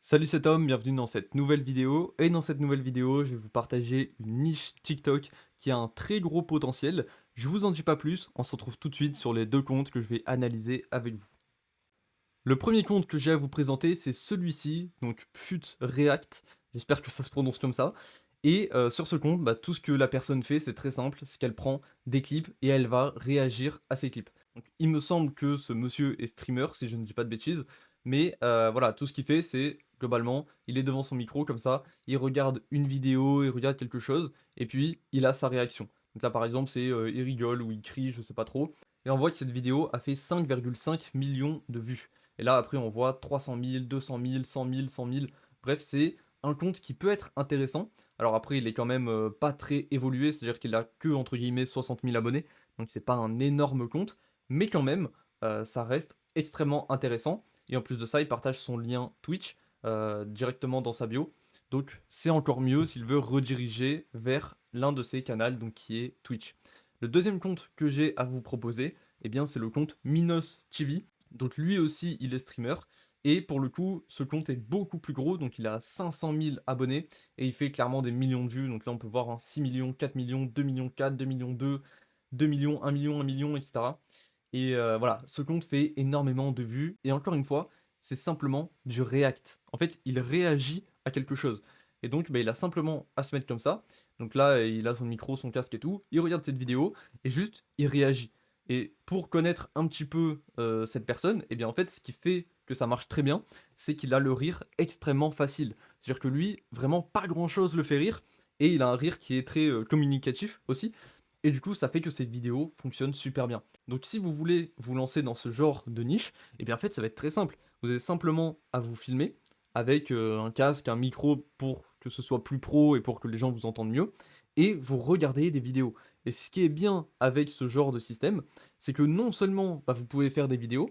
Salut, c'est Tom, bienvenue dans cette nouvelle vidéo. Et dans cette nouvelle vidéo, je vais vous partager une niche TikTok qui a un très gros potentiel. Je vous en dis pas plus, on se retrouve tout de suite sur les deux comptes que je vais analyser avec vous. Le premier compte que j'ai à vous présenter, c'est celui-ci, donc Put React. J'espère que ça se prononce comme ça. Et sur ce compte, tout ce que la personne fait, c'est très simple, c'est qu'elle prend des clips et elle va réagir à ces clips. Donc, il me semble que ce monsieur est streamer, si je ne dis pas de bêtises, mais voilà, tout ce qu'il fait, c'est globalement, il est devant son micro comme ça, il regarde une vidéo, il regarde quelque chose, et puis il a sa réaction. Donc là, par exemple, c'est il rigole ou il crie, je sais pas trop, et on voit que cette vidéo a fait 5,5 millions de vues. Et là, après, on voit 300 000, 200 000, 100 000, 100 000. Bref, c'est un compte qui peut être intéressant. Alors après, il est quand même pas très évolué, c'est-à-dire qu'il a que, entre guillemets, 60 000 abonnés. Donc c'est pas un énorme compte, mais quand même, ça reste extrêmement intéressant. Et en plus de ça, il partage son lien Twitch directement dans sa bio. Donc c'est encore mieux s'il veut rediriger vers l'un de ses canaux, donc qui est Twitch. Le deuxième compte que j'ai à vous proposer, eh bien c'est le compte Minos TV. Donc lui aussi, il est streamer. Et pour le coup, ce compte est beaucoup plus gros, donc il a 500 000 abonnés et il fait clairement des millions de vues. Donc là, on peut voir 6 millions, 4 millions, 2 millions 4, 2 millions 2, 2 millions, 1 million, 1 million, etc. Et voilà, ce compte fait énormément de vues. Et encore une fois, c'est simplement du react. En fait, il réagit à quelque chose. Et donc, il a simplement à se mettre comme ça. Donc là, il a son micro, son casque et tout. Il regarde cette vidéo et juste, il réagit. Et pour connaître un petit peu cette personne, eh bien en fait, ce qui fait que ça marche très bien, c'est qu'il a le rire extrêmement facile. C'est-à-dire que lui, vraiment pas grand-chose le fait rire, et il a un rire qui est très communicatif aussi. Et du coup, ça fait que cette vidéo fonctionne super bien. Donc si vous voulez vous lancer dans ce genre de niche, eh bien en fait, ça va être très simple. Vous avez simplement à vous filmer avec un casque, un micro pour que ce soit plus pro et pour que les gens vous entendent mieux, et vous regardez des vidéos. Et ce qui est bien avec ce genre de système, c'est que non seulement vous pouvez faire des vidéos,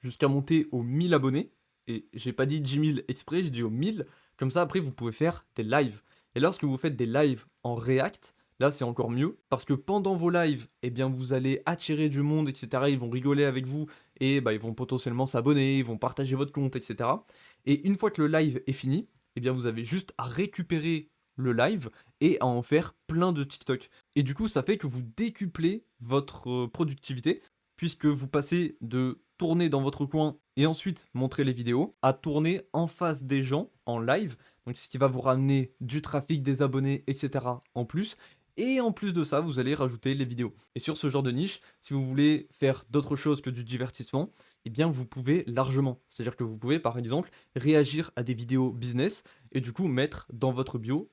jusqu'à monter aux 1000 abonnés, et j'ai pas dit 10 000 exprès, j'ai dit aux 1000, comme ça après vous pouvez faire des lives. Et lorsque vous faites des lives en React, là c'est encore mieux, parce que pendant vos lives, eh bien vous allez attirer du monde, etc. Ils vont rigoler avec vous, et ils vont potentiellement s'abonner, ils vont partager votre compte, etc. Et une fois que le live est fini, eh bien vous avez juste à récupérer le live et à en faire plein de TikTok. Et du coup, ça fait que vous décuplez votre productivité, puisque vous passez de tourner dans votre coin et ensuite montrer les vidéos, à tourner en face des gens en live, donc ce qui va vous ramener du trafic, des abonnés, etc. en plus. Et en plus de ça, vous allez rajouter les vidéos. Et sur ce genre de niche, si vous voulez faire d'autres choses que du divertissement, eh bien vous pouvez largement. C'est-à-dire que vous pouvez par exemple réagir à des vidéos business et du coup mettre dans votre bio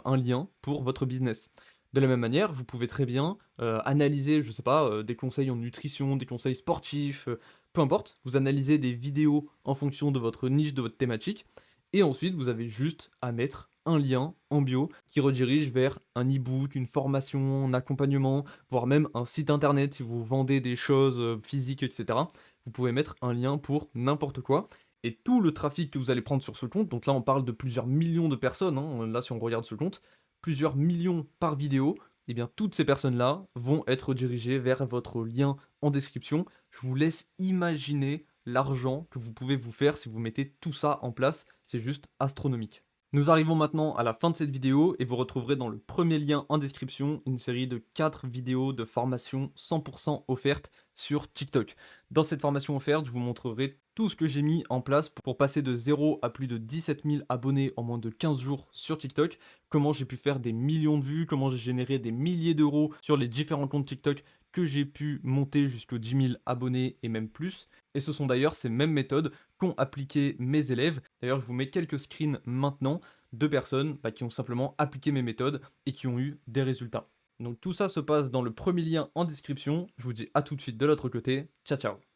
un lien pour votre business. De la même manière, vous pouvez très bien analyser, je sais pas, des conseils en nutrition, des conseils sportifs, peu importe, vous analysez des vidéos en fonction de votre niche, de votre thématique, et ensuite vous avez juste à mettre un lien en bio qui redirige vers un e-book, une formation, un accompagnement, voire même un site internet si vous vendez des choses physiques, etc. Vous pouvez mettre un lien pour n'importe quoi. Et tout le trafic que vous allez prendre sur ce compte, donc là on parle de plusieurs millions de personnes, hein, là si on regarde ce compte, plusieurs millions par vidéo, et bien toutes ces personnes-là vont être dirigées vers votre lien en description. Je vous laisse imaginer l'argent que vous pouvez vous faire si vous mettez tout ça en place, c'est juste astronomique. Nous arrivons maintenant à la fin de cette vidéo et vous retrouverez dans le premier lien en description une série de 4 vidéos de formation 100% offertes sur TikTok. Dans cette formation offerte, je vous montrerai tout ce que j'ai mis en place pour passer de 0 à plus de 17 000 abonnés en moins de 15 jours sur TikTok, comment j'ai pu faire des millions de vues, comment j'ai généré des milliers d'euros sur les différents comptes TikTok que j'ai pu monter jusqu'aux 10 000 abonnés et même plus. Et ce sont d'ailleurs ces mêmes méthodes qu'ont appliqué mes élèves. D'ailleurs, je vous mets quelques screens maintenant de personnes qui ont simplement appliqué mes méthodes et qui ont eu des résultats. Donc tout ça se passe dans le premier lien en description. Je vous dis à tout de suite de l'autre côté. Ciao ciao.